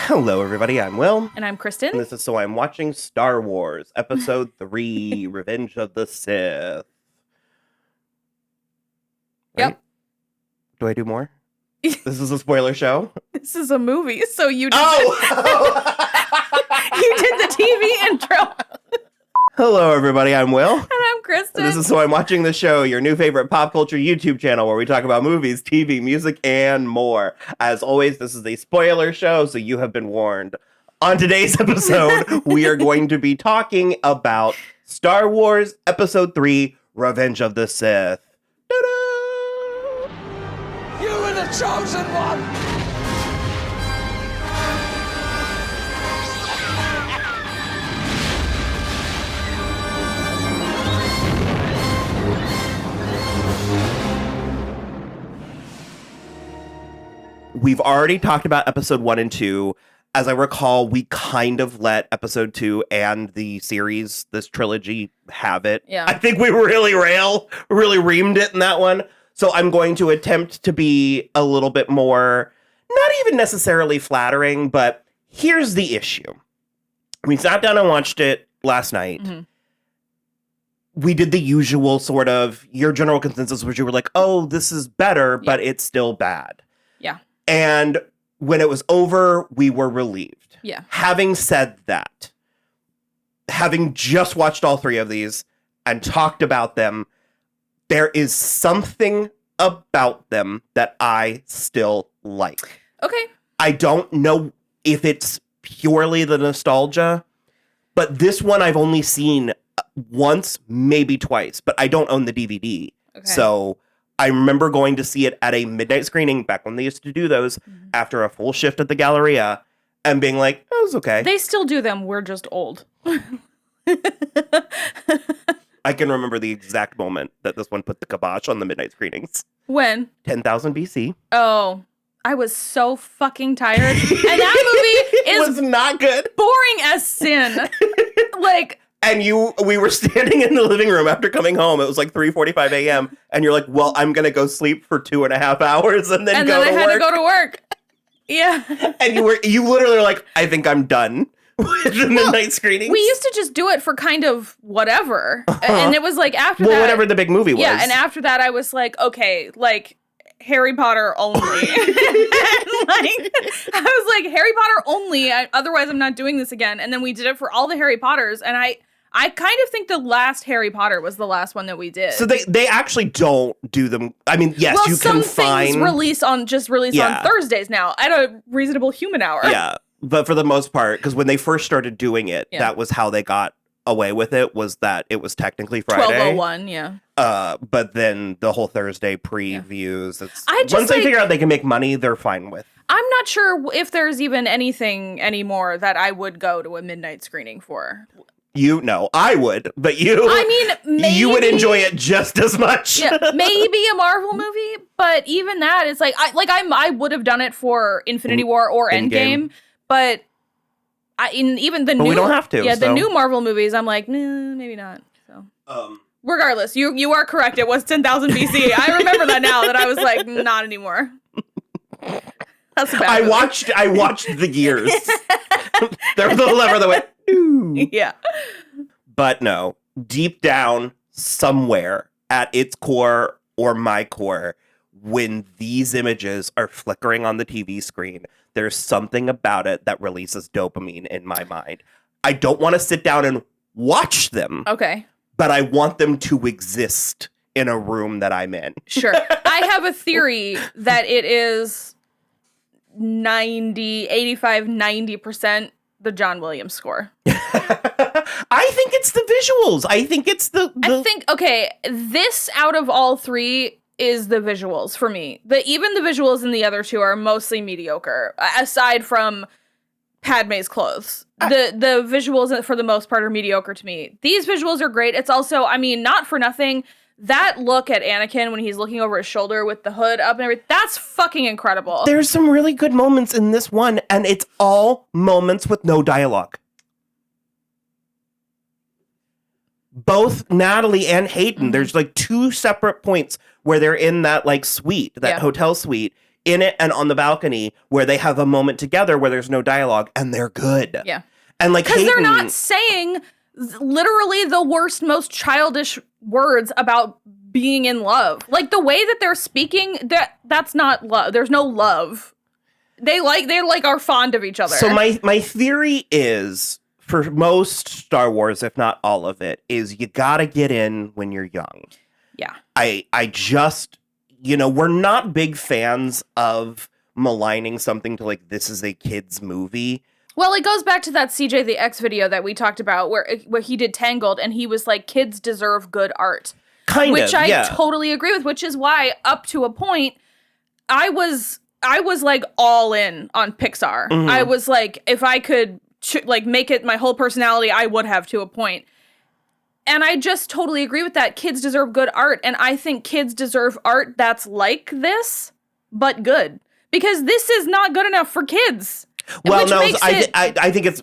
Hello, everybody. I'm Will. And I'm Kristen. And this is So I'm Watching Star Wars, Episode 3, Revenge of the Sith. Right? Yep. Do I do more? This is a spoiler show? This is a movie, so you did, Oh! you did the TV intro. Hello, everybody. I'm Will. And I'm Kristen. And this is So I'm Watching the Show, your new favorite pop culture YouTube channel where we talk about movies, TV, music, and more. As always, this is a spoiler show, so you have been warned. On today's episode, we are going to be talking about Star Wars Episode 3, Revenge of the Sith. Ta-da! You were the chosen one! We've already talked about Episode 1 and 2. As I recall, we kind of let Episode 2 and the series, this trilogy, have it. Yeah. I think we really reamed it in that one. So I'm going to attempt to be a little bit more, not even necessarily flattering, but here's the issue. We sat down and watched it last night. Mm-hmm. We did the usual sort of, your general consensus was you were like, oh, this is better, but it's still bad. Yeah. And when it was over, we were relieved. Yeah. Having said that, having just watched all three of these and talked about them, there is something about them that I still like. Okay. I don't know if it's purely the nostalgia, but this one I've only seen once, maybe twice, but I don't own the DVD. Okay. So I remember going to see it at a midnight screening back when they used to do those after a full shift at the Galleria and being like, oh, it was okay. They still do them. We're just old. I can remember the exact moment that this one put the kibosh on the midnight screenings. When? 10,000 BC. Oh, I was so fucking tired. And that movie It is was not good. boring as sin. Like... And we were standing in the living room after coming home. It was like 3:45 a.m. And you're like, well, I'm going to go sleep for 2.5 hours and then go to work. And then I had to go to work. Yeah. And you literally were like, I think I'm done with the midnight screenings. We used to just do it for kind of whatever. And it was like after that. Well, whatever the big movie was. Yeah, and after that I was like, okay, like Harry Potter only. I was like, Harry Potter only. Otherwise I'm not doing this again. And then we did it for all the Harry Potters. And I kind of think the last Harry Potter was the last one that we did. So they actually don't do them. I mean, yes, well, you can find... some things release on Thursdays now at a reasonable human hour. Yeah, but for the most part, because when they first started doing it, that was how they got away with it, was that it was technically Friday. 12:01, yeah. But then the whole Thursday previews, once they figure out they can make money, they're fine with. I'm not sure if there's even anything anymore that I would go to a midnight screening for. I would, but you... I mean, maybe... You would enjoy it just as much. Yeah, maybe a Marvel movie, but even that, it's like, I would have done it for Infinity War or Endgame, but even the new... we don't have to. Yeah, the new Marvel movies, I'm like, nah, maybe not. So, regardless, you are correct. It was 10,000 BC. I remember that now, that I was like, not anymore. That's a bad movie. I watched the gears. There was a lever that went... Yeah. But no, deep down, somewhere at its core or my core, when these images are flickering on the TV screen, there's something about it that releases dopamine in my mind. I don't want to sit down and watch them. Okay. But I want them to exist in a room that I'm in. Sure. I have a theory that it is 90% the John Williams score. I think it's the visuals. I think it's I think, okay, this out of all three is the visuals for me. Even the visuals in the other two are mostly mediocre, aside from Padme's clothes. The visuals, for the most part, are mediocre to me. These visuals are great. It's also, I mean, not for nothing, that look at Anakin when he's looking over his shoulder with the hood up and everything, that's fucking incredible. There's some really good moments in this one, and it's all moments with no dialogue. both Natalie and Hayden, there's like two separate points where they're in that like suite, that hotel suite in it and on the balcony where they have a moment together where there's no dialogue and they're good. Yeah. And like because they're Hayden- not saying literally the worst, most childish words about being in love. Like the way that they're speaking, that's not love. There's no love. They are fond of each other. So my theory is, for most Star Wars, if not all of it, is you gotta get in when you're young. Yeah. I just, we're not big fans of maligning something to like, this is a kid's movie. Well, it goes back to that CJ the X video that we talked about where he did Tangled and he was like, kids deserve good art. Which I totally agree with, which is why up to a point I was like all in on Pixar. Mm-hmm. I was like, if I could make it my whole personality, I would have to a point. And I just totally agree with that. Kids deserve good art. And I think kids deserve art that's like this, but good. Because this is not good enough for kids. Well, no, I think it's...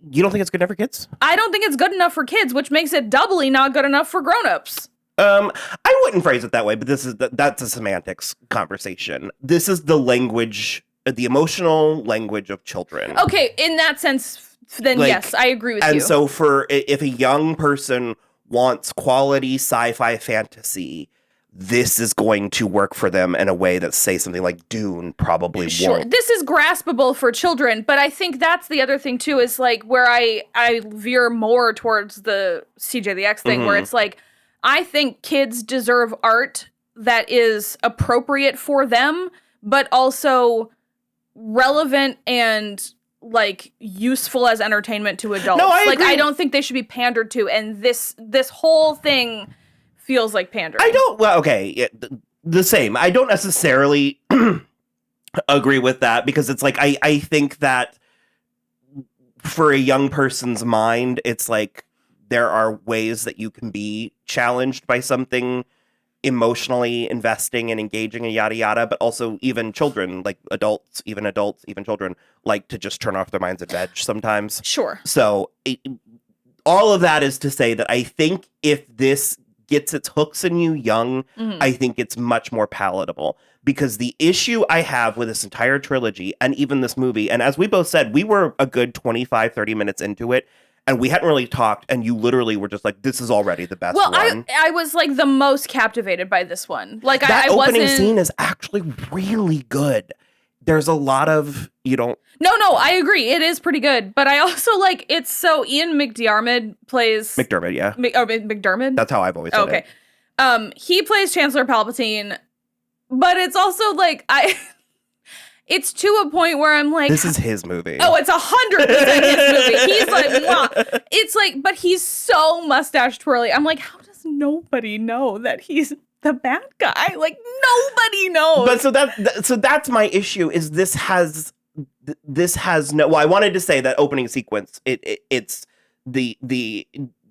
You don't think it's good enough for kids? I don't think it's good enough for kids, which makes it doubly not good enough for grown-ups. I wouldn't phrase it that way, but that's a semantics conversation. This is the language, the emotional language of children. Okay, in that sense, then yes, I agree with you. And so if a young person wants quality sci-fi fantasy, this is going to work for them in a way that, say, something like Dune probably won't. This is graspable for children, but I think that's the other thing, too, is like where I veer more towards the CJ the X thing, where it's like, I think kids deserve art that is appropriate for them, but also relevant and like useful as entertainment to adults. No, I agree. I don't think they should be pandered to, and this whole thing feels like pandering. The same. I don't necessarily agree with that because it's like I think that for a young person's mind, it's like there are ways that you can be challenged by something emotionally investing and engaging and yada yada, but also even children, like adults, even children, like to just turn off their minds and veg sometimes. Sure. So all of that is to say that I think if this gets its hooks in you young, I think it's much more palatable. Because the issue I have with this entire trilogy and even this movie, and as we both said, we were a good 25, 30 minutes into it, and we hadn't really talked, and you literally were just like, this is already the best one. Well, I was like the most captivated by this one. Like that I opening wasn't... scene is actually really good. There's a lot of, No, I agree. It is pretty good. But I also like, it's so Ian McDiarmid plays... McDermott, yeah. McDermott? That's how I've always said it. Okay. He plays Chancellor Palpatine, but it's also like, it's to a point where I'm like... This is his movie. Oh, it's 100% his movie. He's like, mwah. It's like, but he's so mustache twirly. I'm like, how does nobody know that he's the bad guy? Like, nobody knows. But so that's my issue, is this has no... Well, I wanted to say that opening sequence, it's the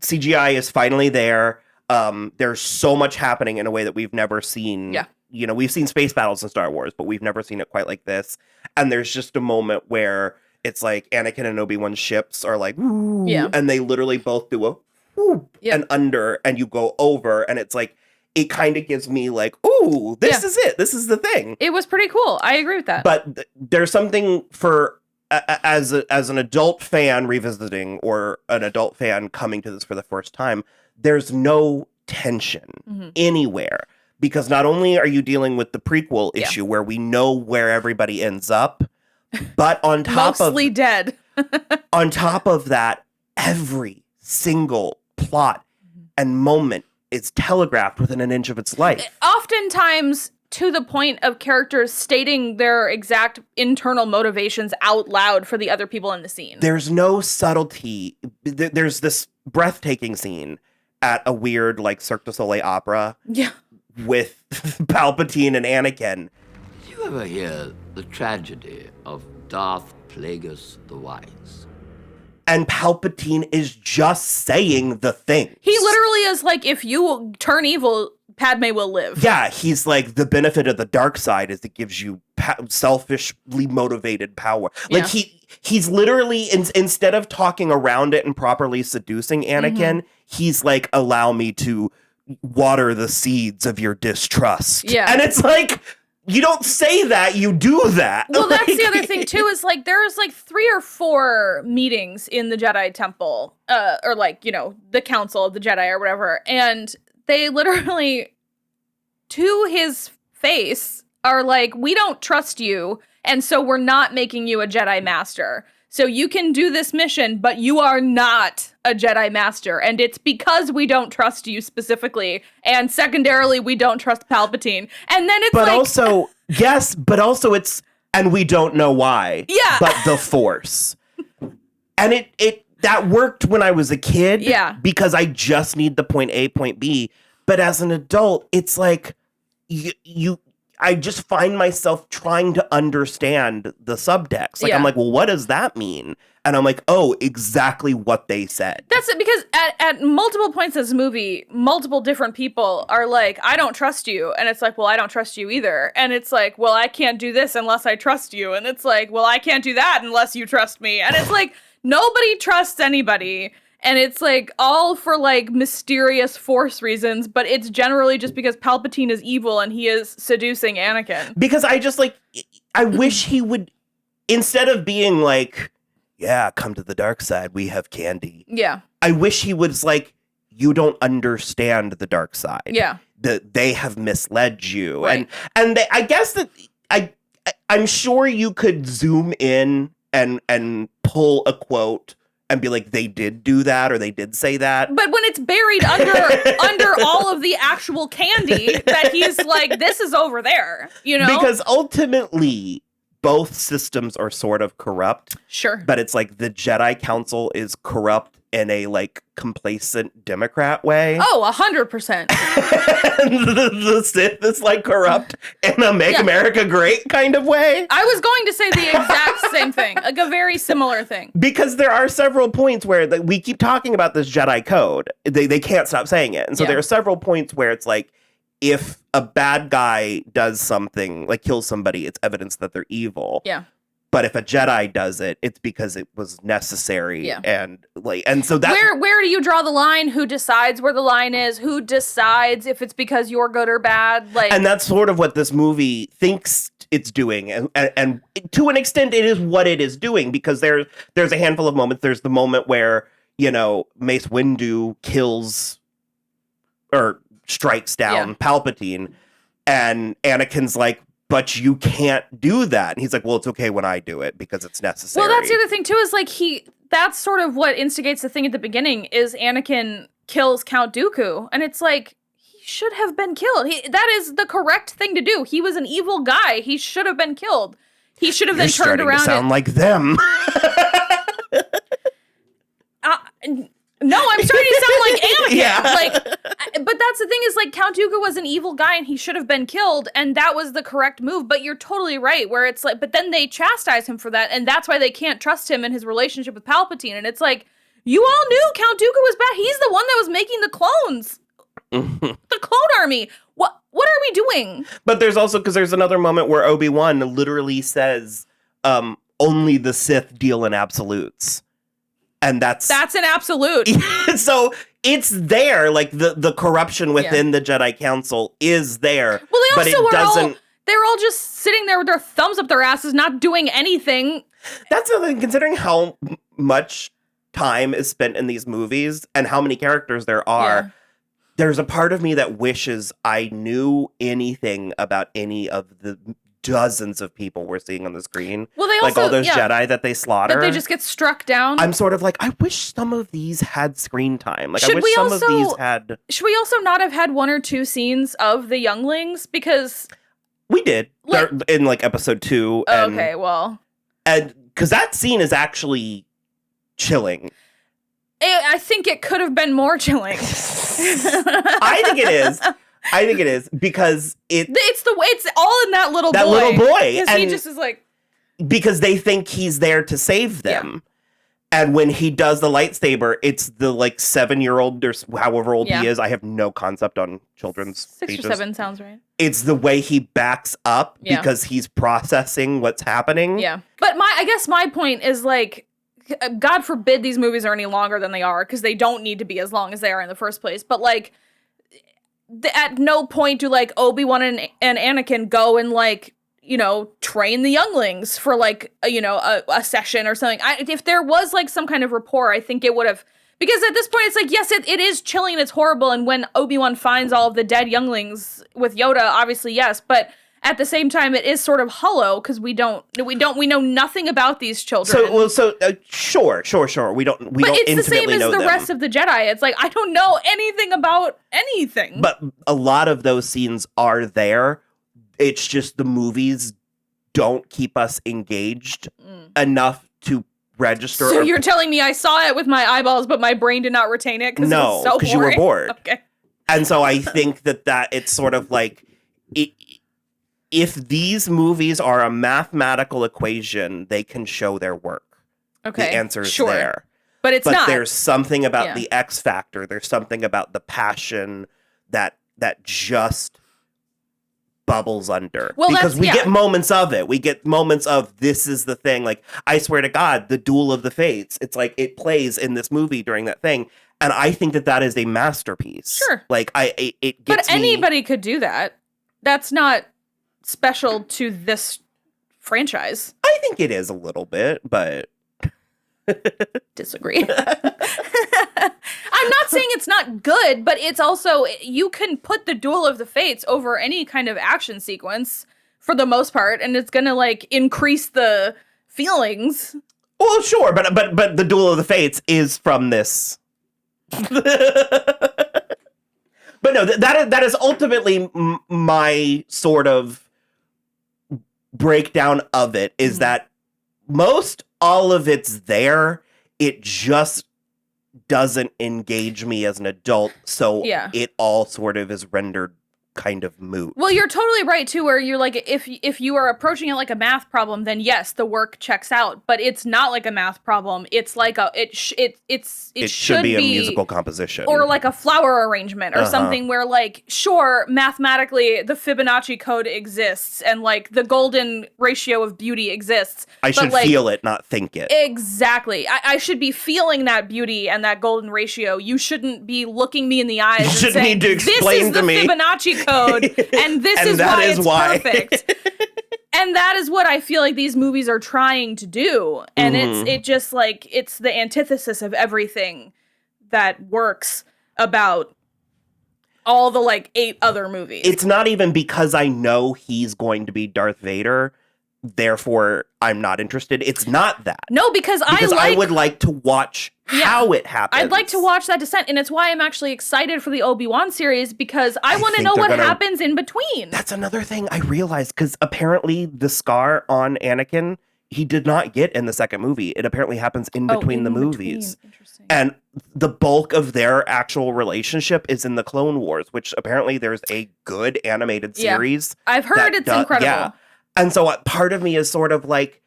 CGI is finally there. There's so much happening in a way that we've never seen. Yeah. We've seen space battles in Star Wars, but we've never seen it quite like this. And there's just a moment where it's like Anakin and Obi-Wan's ships are like, ooh, and they literally both do a whoop and under, and you go over, and it's like, it kind of gives me like, ooh, this is it. This is the thing. It was pretty cool. I agree with that. But there's something for, as an adult fan revisiting, or an adult fan coming to this for the first time, there's no tension anywhere. Because not only are you dealing with the prequel issue where we know where everybody ends up, but on top mostly dead. On top of that, every single plot and moment is telegraphed within an inch of its life. Oftentimes to the point of characters stating their exact internal motivations out loud for the other people in the scene. There's no subtlety. There's this breathtaking scene at a weird like Cirque du Soleil opera. Yeah. With Palpatine and Anakin. Did you ever hear the tragedy of Darth Plagueis the Wise? And Palpatine is just saying the thing. He literally is like, if you turn evil, Padme will live. Yeah, he's like, the benefit of the dark side is it gives you selfishly motivated power. Like he's literally, instead of talking around it and properly seducing Anakin, he's like, allow me to water the seeds of your distrust. Yeah. And it's like, you don't say that, you do that. Well, that's the other thing too, is like there's like 3 or 4 meetings in the Jedi Temple, or like, you know, the Council of the Jedi or whatever, and they literally, to his face, are like, we don't trust you, and so we're not making you a Jedi Master. So you can do this mission, but you are not a Jedi Master. And it's because we don't trust you specifically. And secondarily, we don't trust Palpatine. And then it's But like... also, yes, but also it's, and we don't know why. Yeah. But the Force. And that worked when I was a kid. Yeah. Because I just need the point A, point B. But as an adult, it's like, I just find myself trying to understand the subtext. Like, Yeah. I'm like, well, what does that mean? And I'm like, oh, exactly what they said. That's it, because at multiple points in this movie, multiple different people are like, I don't trust you. And it's like, well, I don't trust you either. And it's like, well, I can't do this unless I trust you. And it's like, well, I can't do that unless you trust me. And it's like, nobody trusts anybody. And it's like all for like mysterious Force reasons, but it's generally just because Palpatine is evil and he is seducing Anakin. Because I just like, I wish he would, instead of being like, yeah, come to the dark side, we have candy. Yeah. I wish he was like, you don't understand the dark side. Yeah. They have misled you. Right. And I guess that I'm sure you could zoom in and pull a quote and be like, they did do that, or they did say that. But when it's buried under all of the actual candy, that he's like, this is over there, you know? Because ultimately, both systems are sort of corrupt. Sure. But it's like the Jedi Council is corrupt in a like complacent Democrat way. Oh, 100%. the Sith is like corrupt in a make America great kind of way. I was going to say the exact same thing, like a very similar thing. Because there are several points where we keep talking about this Jedi code. They can't stop saying it. And so there are several points where it's like, if a bad guy does something, like kills somebody, it's evidence that they're evil. Yeah. But if a Jedi does it, it's because it was necessary. Yeah. And so that where do you draw the line? Who decides where the line is? Who decides if it's because you're good or bad? Like, and that's sort of what this movie thinks it's doing, and to an extent, it is what it is doing, because there's a handful of moments. There's the moment where, you know, Mace Windu kills or strikes down Palpatine, and Anakin's like, but you can't do that. And he's like, well, it's okay when I do it because it's necessary. well, that's the other thing too, is like that's sort of what instigates the thing at the beginning, is Anakin kills Count Dooku. And it's like, he should have been killed. That is the correct thing to do. He was an evil guy. He should have been killed. He should have You're then turned starting around. To sound like them. No, I'm starting to sound like Anakin. Yeah. But that's the thing, is like, Count Dooku was an evil guy and he should have been killed, and that was the correct move. But you're totally right, where it's like, but then they chastise him for that, and that's why they can't trust him in his relationship with Palpatine. And it's like, you all knew Count Dooku was bad. He's the one that was making the clones. The clone army. What are we doing? But there's also, because there's another moment where Obi-Wan literally says, only the Sith deal in absolutes. And that's an absolute. So it's there, like the corruption within the Jedi Council is there. Well, they but also it doesn't. They're all just sitting there with their thumbs up their asses, not doing anything. That's the thing, considering how much time is spent in these movies and how many characters there are. Yeah. There's a part of me that wishes I knew anything about any of the dozens of people we're seeing on the screen. Well, they like also, all those Jedi that they slaughter. That they just get struck down. I'm sort of like, I wish some of these had screen time. Like, I wish some of these had. Should we also not have had 1 or 2 scenes of the younglings? Because we did. They're in like episode 2. And, okay, well. And because that scene is actually chilling. I think it could have been more chilling. I think it is because it's all in that little boy. That little boy. Because he just is like, because they think he's there to save them. Yeah. And when he does the lightsaber, it's the like 7-year-old or however old he is. I have no concept on children's 6 ages. or 7 sounds right. It's the way he backs up because he's processing what's happening. Yeah. But I guess my point is like, God forbid these movies are any longer than they are, because they don't need to be as long as they are in the first place. But like, at no point do like Obi-Wan and Anakin go and like, you know, train the younglings for like, a session or something. If there was like some kind of rapport, I think it would have, because at this point it's like, yes, it is chilling, it's horrible. And when Obi-Wan finds all of the dead younglings with Yoda, obviously, yes. But at the same time, it is sort of hollow because we know nothing about these children. Sure. We don't it's intimately the same as know the them. rest of the Jedi. It's like, I don't know anything about anything. But a lot of those scenes are there. It's just the movies don't keep us engaged enough to register. So you're telling me I saw it with my eyeballs, but my brain did not retain it because it was so boring? No, because you were bored. Okay. And so I think that it's sort of like, if these movies are a mathematical equation, they can show their work. Okay. The answer is sure. there. But it's not. But there's something about the X factor. There's something about the passion that just bubbles under. Well, because we get moments of it. We get moments of, this is the thing. Like, I swear to God, the Duel of the Fates. It's like it plays in this movie during that thing. And I think that is a masterpiece. Sure. Like, it gets But anybody could do that. That's not special to this franchise. I think it is a little bit, but disagree. I'm not saying it's not good, but it's also, you can put the Duel of the Fates over any kind of action sequence for the most part, and it's gonna like increase the feelings. Well, sure, but the Duel of the Fates is from this. But no, that is ultimately my sort of breakdown of it, is that most all of it's there. It just doesn't engage me as an adult. So it all sort of is rendered kind of moot. Well, you're totally right too, where you're like, if you are approaching it like a math problem, then yes, the work checks out. But it's not like a math problem. It's like it should be a musical composition or like a flower arrangement or something where, like, sure, mathematically the Fibonacci code exists and like the golden ratio of beauty exists. I should feel it, not think it. Exactly. I should be feeling that beauty and that golden ratio. You shouldn't be looking me in the eyes and shouldn't saying, need to explain to me. This is the Fibonacci code, and this is why it's perfect. And that is what I feel like these movies are trying to do. And it's just like, it's the antithesis of everything that works about all the like 8 other movies. It's not even because I know he's going to be Darth Vader, therefore I'm not interested. It's not that. No, because I would like to watch how it happens. I'd like to watch that descent, and it's why I'm actually excited for the Obi-Wan series, because I want to know what happens in between. That's another thing I realized, because apparently the scar on Anakin, he did not get in the second movie. It apparently happens in between the movies. Interesting. And the bulk of their actual relationship is in the Clone Wars, which apparently there's a good animated series. I've heard it's incredible. Yeah. And so part of me is sort of like,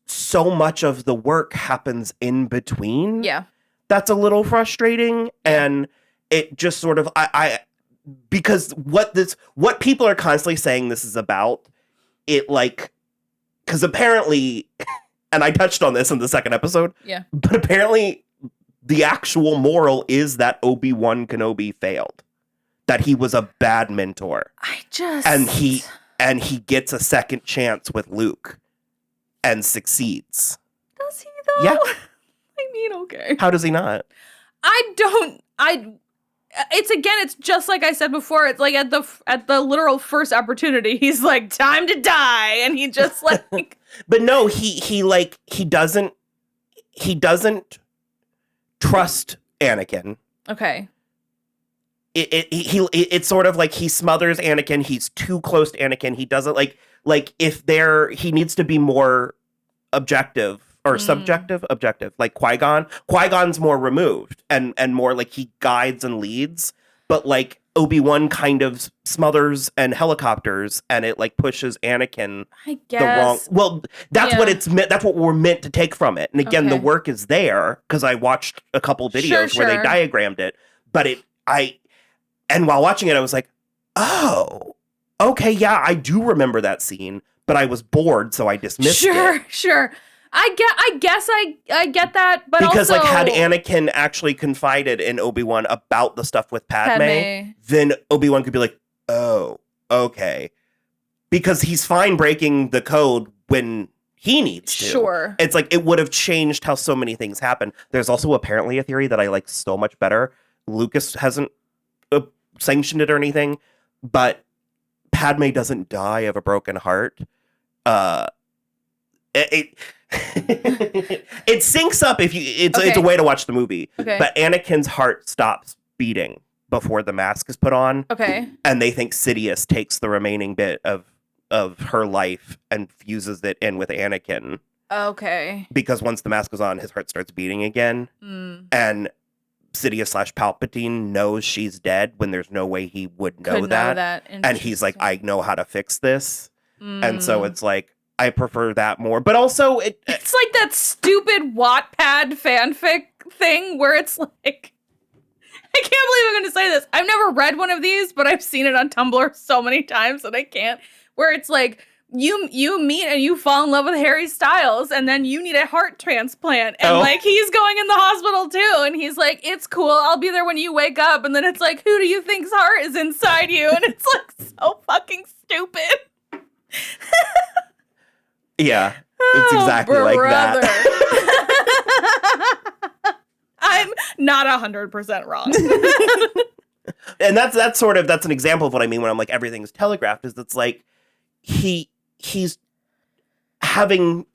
so much of the work happens in between. Yeah. That's a little frustrating. And it just sort of, because what people are constantly saying this is about, it like, because apparently, and I touched on this in the second episode. Yeah. But apparently the actual moral is that Obi-Wan Kenobi failed. That he was a bad mentor. And he gets a second chance with Luke. And succeeds. Does he though? Yeah. I mean, okay. How does he not? It's just like I said before. It's like at the literal first opportunity, he's like, time to die. And he just like. But no, he doesn't trust Anakin. Okay. It's sort of like he smothers Anakin. He's too close to Anakin. He doesn't like he needs to be more objective or subjective, objective. Like Qui-Gon's more removed and more like he guides and leads, but like Obi-Wan kind of smothers and helicopters, and it like pushes Anakin the wrong. Well, that's what it's meant. That's what we're meant to take from it. And again, the work is there because I watched a couple videos where they diagrammed it, but and while watching it, I was like, oh, okay, yeah, I do remember that scene, but I was bored, so I dismissed it. Sure. I guess I get that, but because also, like had Anakin actually confided in Obi-Wan about the stuff with Padme, then Obi-Wan could be like, oh, okay. Because he's fine breaking the code when he needs to. Sure. It's like it would have changed how so many things happen. There's also apparently a theory that I like so much better. Lucas hasn't sanctioned it or anything, but Padme doesn't die of a broken heart. It syncs up if you. It's a way to watch the movie. Okay. But Anakin's heart stops beating before the mask is put on. Okay. And they think Sidious takes the remaining bit of her life and fuses it in with Anakin. Okay. Because once the mask is on, his heart starts beating again. And Sidious / Palpatine knows she's dead when there's no way he would know that. And he's like, I know how to fix this. And so it's like, I prefer that more. But also, it's like that stupid Wattpad fanfic thing where it's like, I can't believe I'm going to say this. I've never read one of these, but I've seen it on Tumblr so many times that I can't. Where it's like, you meet and you fall in love with Harry Styles, and then you need a heart transplant. And like, he's going in the hospital too. And he's like, it's cool. I'll be there when you wake up. And then it's like, who do you think's heart is inside you? And it's like so fucking stupid. Yeah, it's exactly like that. I'm not 100% wrong. And that's an example of what I mean when I'm like everything's telegraphed. Is it's like he's having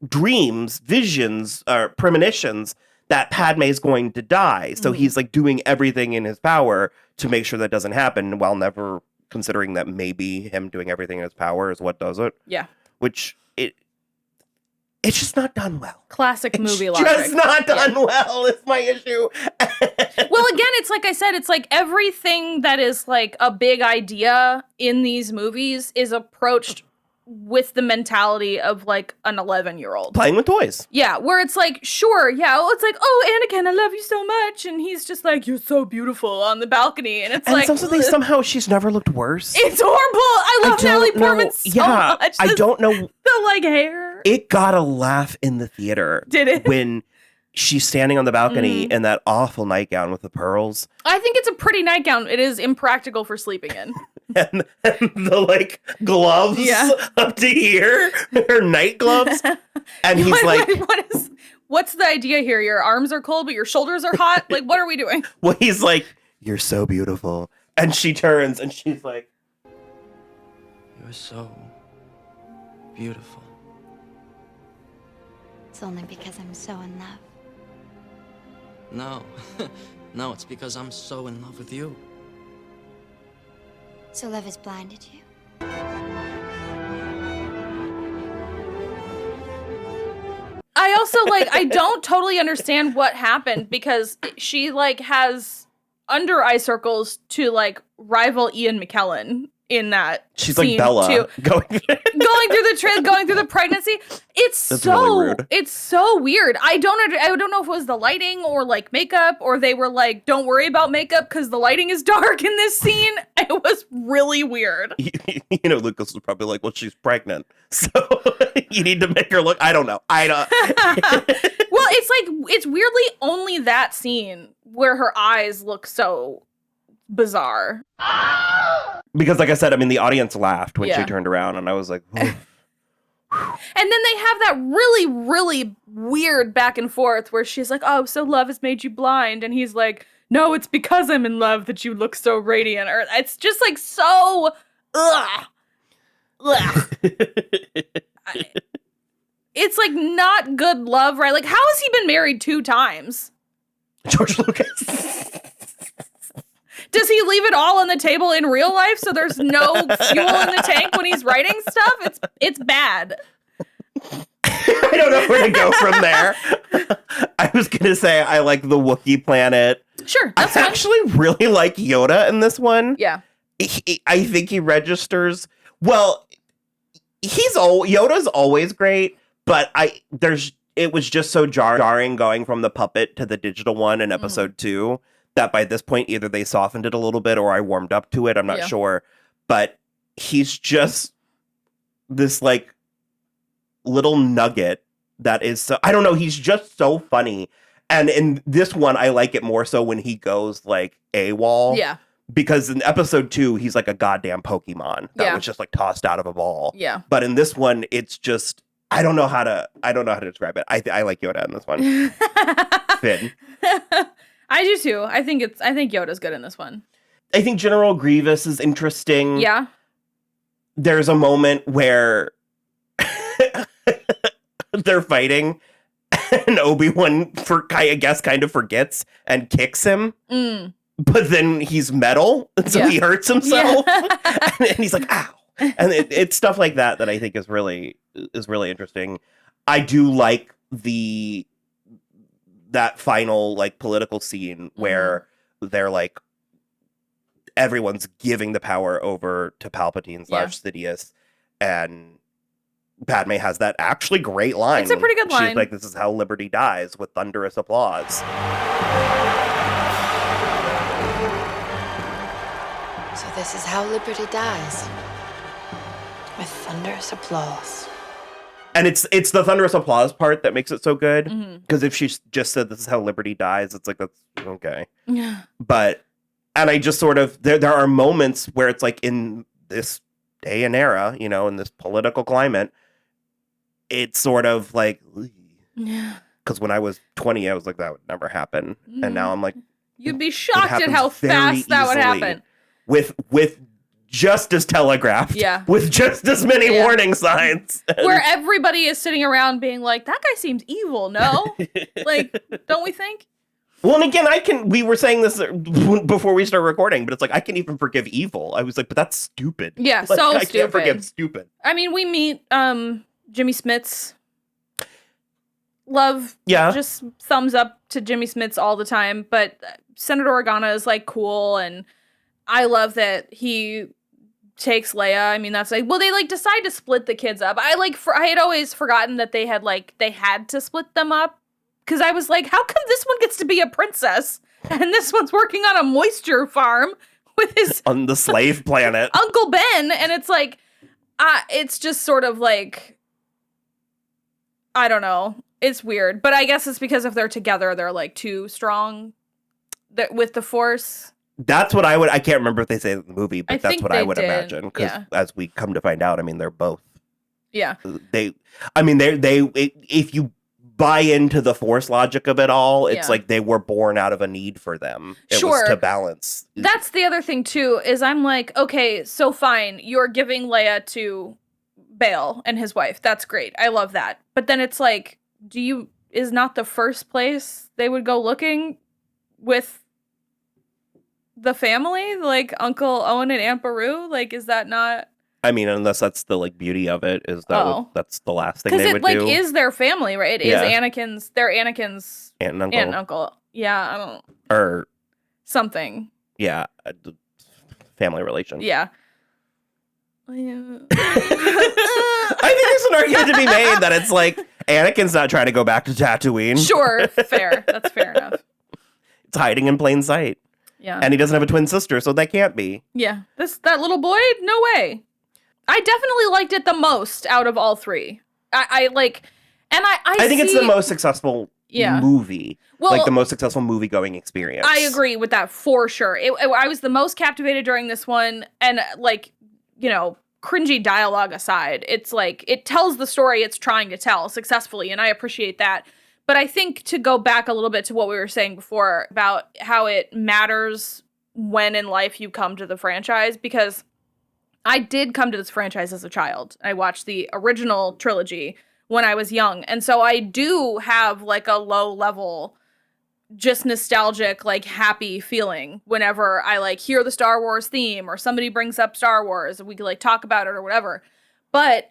dreams, visions, or premonitions that Padme's going to die. So he's like doing everything in his power to make sure that doesn't happen, while never considering that maybe him doing everything in his power is what does it. Yeah. Which it's just not done well. Classic movie logic. Just not done well is my issue. Well, again, it's like I said, it's like everything that is like a big idea in these movies is approached with the mentality of like an 11-year-old. Playing with toys. Yeah, where it's like, sure, yeah, well, it's like, oh, Anakin, I love you so much. And he's just like, you're so beautiful on the balcony. And it's like, also somehow she's never looked worse. It's horrible. I love Natalie Portman so much. I don't know. The like hair. It got a laugh in the theater. Did it? When she's standing on the balcony in that awful nightgown with the pearls. I think it's a pretty nightgown. It is impractical for sleeping in. and the like gloves up to here, her night gloves. And he's what's the idea here? Your arms are cold, but your shoulders are hot? Like, what are we doing? Well, he's like, you're so beautiful. And she turns and she's like, you're so beautiful. It's only because I'm so in love. No. No, it's because I'm so in love with you. So love has blinded you? I also, I don't totally understand what happened, because she, has under eye circles to, rival Ian McKellen in that she's scene like Bella too. going through the pregnancy. That's really rude. It's so weird. I don't know if it was the lighting or makeup, or they were like, don't worry about makeup because the lighting is dark in this scene. It was really weird. Lucas was probably like, well, she's pregnant, so you need to make her look. I don't know. Well, it's weirdly only that scene where her eyes look so bizarre. Because like I said, the audience laughed when she turned around, and I was like, oof. And then they have that really, really weird back and forth where she's like, oh, so love has made you blind. And he's like, no, it's because I'm in love that you look so radiant. Or it's just so, ugh. It's not good love, right? How has he been married 2 times? George Lucas. Does he leave it all on the table in real life so there's no fuel in the tank when he's writing stuff? It's bad. I don't know where to go from there. I was going to say I like the Wookiee planet. Sure, that's I fine. actually really like Yoda in this one. Yeah. I think he registers. Well, Yoda's always great, but it was just so jarring going from the puppet to the digital one in episode 2. That by this point, either they softened it a little bit or I warmed up to it. I'm not sure. But he's just this little nugget that is so, I don't know, he's just so funny. And in this one, I like it more so when he goes like AWOL. Yeah. Because in episode 2, he's like a goddamn Pokemon that was just like tossed out of a ball. Yeah. But in this one, it's just, I don't know how to describe it. I like Yoda in this one. Finn. I do too. I think Yoda's good in this one. I think General Grievous is interesting. Yeah. There's a moment where they're fighting and Obi-Wan, I guess, kind of forgets and kicks him. But then he's metal, and so he hurts himself. and he's like, ow. And it's stuff like that I think is really interesting. I do like that final like political scene where they're like, everyone's giving the power over to Palpatine / Sidious, and Padme has that actually great line. It's a pretty good line. She's like, "This is how liberty dies," with thunderous applause. So this is how liberty dies. With thunderous applause. And it's the thunderous applause part that makes it so good. Because if she just said, "This is how liberty dies," it's like, that's okay. Yeah. But, and I just sort of, there are moments where it's like, in this day and era, you know, in this political climate, it's sort of like, yeah. Because when I was 20, I was like, that would never happen. And now I'm like, you'd be shocked at how fast that would happen. With just as telegraphed. Yeah. With just as many warning signs. Where everybody is sitting around being like, that guy seems evil, no? Like, don't we think? Well, and again, we were saying this before we started recording, but it's like, I can even forgive evil. I was like, but that's stupid. Yeah, like, so I stupid. can't forgive stupid. I mean, we meet Jimmy Smits. Love, just thumbs up to Jimmy Smits all the time, but Senator Organa is like cool, and I love that he takes Leia. I mean, that's like, well, they like decide to split the kids up. I had always forgotten that they had to split them up, because I was like, how come this one gets to be a princess and this one's working on a moisture farm with his on the slave planet Uncle Ben? And it's like, it's just sort of like, I don't know. It's weird, but I guess it's because if they're together, they're like too strong with the Force. That's what I can't remember if they say it in the movie, but that's what I would imagine. Because as we come to find out, I mean, they're both. Yeah. They if you buy into the Force logic of it all, it's like they were born out of a need for them. It was to balance. That's the other thing too, is I'm like, okay, so fine, you're giving Leia to Bail and his wife. That's great. I love that. But then it's like, is not the first place they would go looking with the family, like Uncle Owen and Aunt Beru? Like, is that not? I mean, unless that's the like beauty of it, is that that's the last thing they would do. Because it like is their family, right? It is Anakin's. They're Anakin's aunt and uncle. Aunt and uncle. Yeah, I don't. Or something. Yeah, family relation. Yeah. I think there's an argument to be made that it's like Anakin's not trying to go back to Tatooine. Sure, fair. That's fair enough. It's hiding in plain sight. Yeah. And he doesn't have a twin sister, so that can't be. Yeah. That little boy? No way. I definitely liked it the most out of all three. I think it's the most successful movie. Well, like the most successful movie-going experience. I agree with that for sure. I was the most captivated during this one, and like, you know, cringy dialogue aside, it's like, it tells the story it's trying to tell successfully, and I appreciate that. But I think to go back a little bit to what we were saying before about how it matters when in life you come to the franchise, because I did come to this franchise as a child. I watched the original trilogy when I was young, and so I do have like a low level, just nostalgic, like happy feeling whenever I like hear the Star Wars theme or somebody brings up Star Wars and we can like talk about it or whatever. But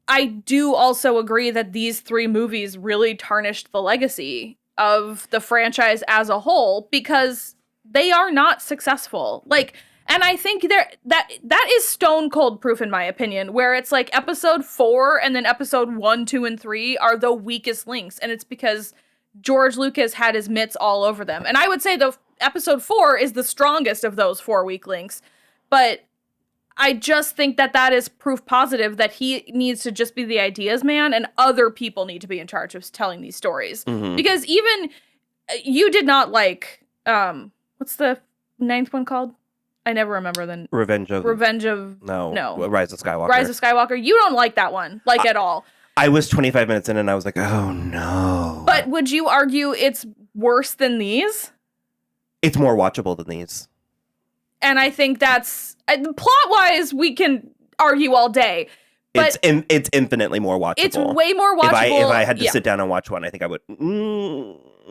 I do also agree that these three movies really tarnished the legacy of the franchise as a whole, because they are not successful. Like, and I think that is stone cold proof, in my opinion, where it's like episode 4 and then episode 1, 2, and 3 are the weakest links. And it's because George Lucas had his mitts all over them. And I would say the episode 4 is the strongest of those 4 weak links. But I just think that is proof positive that he needs to just be the ideas man and other people need to be in charge of telling these stories. Mhm. Because even you did not like, what's the 9th one called? I never remember the Revenge of no. Rise of Skywalker. Rise of Skywalker. You don't like that one, at all. I was 25 minutes in and I was like, oh no. But would you argue it's worse than these? It's more watchable than these. And I think that's plot-wise, we can argue all day. But it's infinitely more watchable. it's way more watchable. If I had to sit down and watch one, I think I would.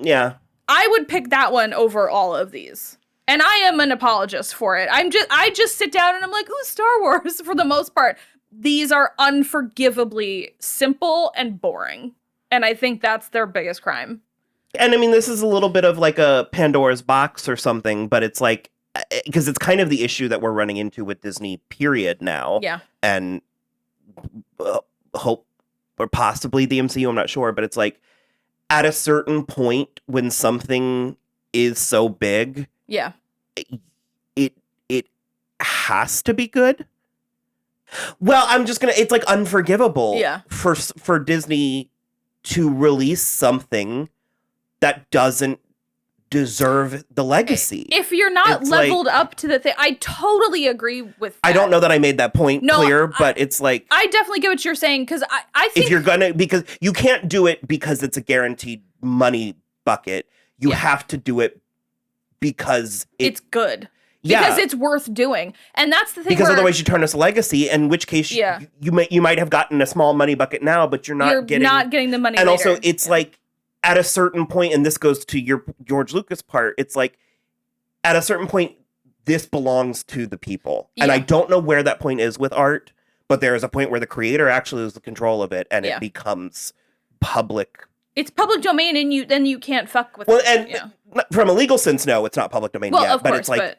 Yeah. I would pick that one over all of these. And I am an apologist for it. I just sit down and I'm like, ooh, Star Wars for the most part. These are unforgivably simple and boring. And I think that's their biggest crime. And I mean, this is a little bit of like a Pandora's box or something, but it's like, because it's kind of the issue that we're running into with Disney, period, now. Yeah. And hope, or possibly the MCU, I'm not sure, but it's like, at a certain point when something is so big, yeah, it has to be good. Well, it's like unforgivable for Disney to release something that doesn't deserve the legacy. If you're not leveled up to the thing, I totally agree with that. I don't know that I made that point clear, but it's like, I definitely get what you're saying, because I think if you're gonna, because you can't do it because it's a guaranteed money bucket. You have to do it because it's good. Yeah. Because it's worth doing. And that's the thing. Because otherwise you turn us a legacy, in which case you might have gotten a small money bucket now, but you're not getting the money and later. Also, it's like, at a certain point, and this goes to your George Lucas part, it's like, at a certain point, this belongs to the people. And I don't know where that point is with art, but there is a point where the creator actually loses control of it, and it becomes public. It's public domain, and then you can't fuck with it. Well, and from a legal sense, no, it's not public domain yet. But it's like,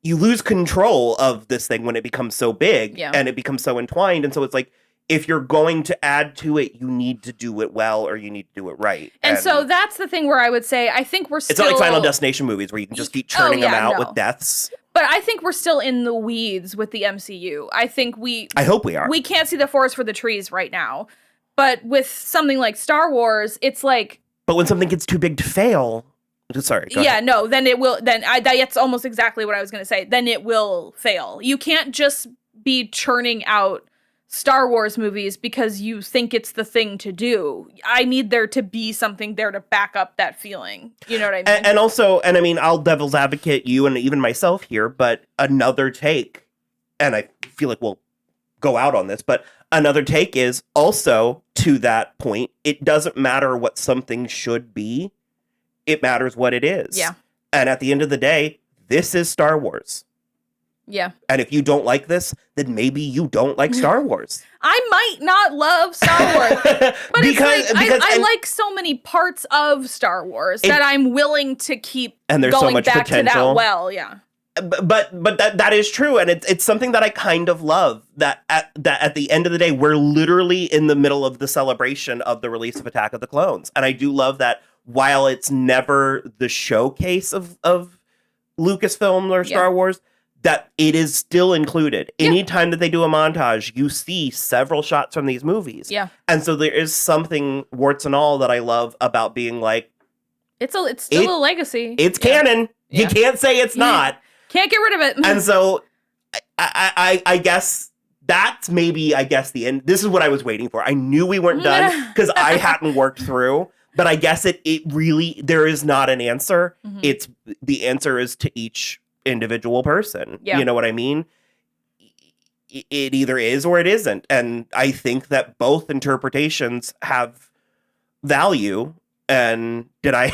you lose control of this thing when it becomes so big, and it becomes so entwined. And so it's like, if you're going to add to it, you need to do it well, or you need to do it right. And so that's the thing where I would say, I think we're still... It's not like Final Destination movies where you can just keep churning them out with deaths. But I think we're still in the weeds with the MCU. I hope we are. We can't see the forest for the trees right now. But with something like Star Wars, it's like... But when something gets too big to fail... Sorry, go ahead. No, then it will... That's almost exactly what I was going to say. Then it will fail. You can't just be churning out Star Wars movies because you think it's the thing to do. I need there to be something there to back up that feeling. You know what I mean? And also, I mean, I'll devil's advocate you and even myself here, but another take, and I feel like we'll go out on this, but another take is also, to that point, it doesn't matter what something should be. It matters what it is. Yeah. And at the end of the day, this is Star Wars. Yeah. And if you don't like this, then maybe you don't like Star Wars. I might not love Star Wars, but because I like so many parts of Star Wars that I'm willing to keep and there's going so much back potential. to that well, yeah. But that is true, and it's something that I kind of love, that at the end of the day, we're literally in the middle of the celebration of the release of Attack of the Clones. And I do love that while it's never the showcase of Lucasfilm or Star Wars, that it is still included. Anytime that they do a montage, you see several shots from these movies. Yeah. And so there is something, warts and all, that I love about being like, it's still a legacy. It's canon. You can't say it's not. Can't get rid of it. And so I guess that's maybe, the end. This is what I was waiting for. I knew we weren't done because I hadn't worked through. But I guess it really, there is not an answer. Mm-hmm. The answer is to each individual person. Yeah. You know what I mean? It either is or it isn't. And I think that both interpretations have value. And did I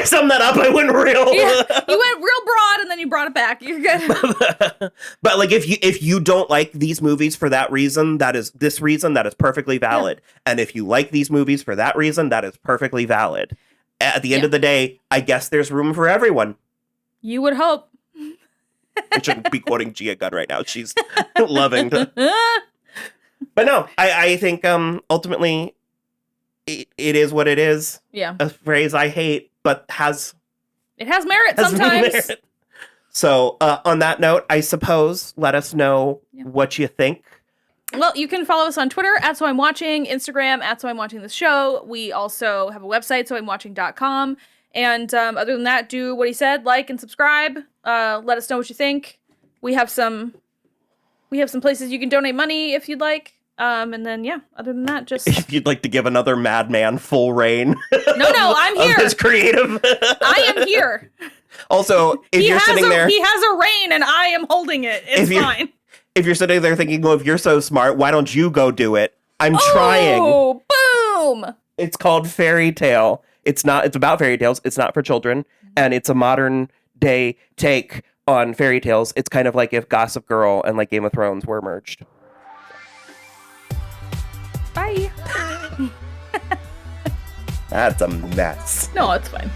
sum that up? I went real. Yeah, you went real broad and then you brought it back. You're good. But like if you don't like these movies for that reason, that is perfectly valid. Yeah. And if you like these movies for that reason, that is perfectly valid. At the end of the day, I guess there's room for everyone. You would hope. I shouldn't be quoting Gia Gunn right now. She's loving to. But no, I think ultimately it is what it is. Yeah. A phrase I hate, but it has merit sometimes. Merit. So on that note, I suppose let us know what you think. Well, you can follow us on Twitter at soimwatching, Instagram at soimwatching the show. We also have a website, soimwatching.com. And other than that, do what he said, like and subscribe. Let us know what you think. We have some places you can donate money if you'd like. And then, other than that, just... If you'd like to give another madman full reign. No, I'm here. Of his creative... I am here. Also, if you're sitting there... He has a reign and I am holding it. It's fine. If you're sitting there thinking, well, if you're so smart, why don't you go do it? I'm trying. Oh, boom! It's called Fairy Tale. It's about fairy tales. It's not for children. And it's a modern day take on fairy tales. It's kind of like if Gossip Girl and like Game of Thrones were merged. Bye. That's a mess. No, it's fine.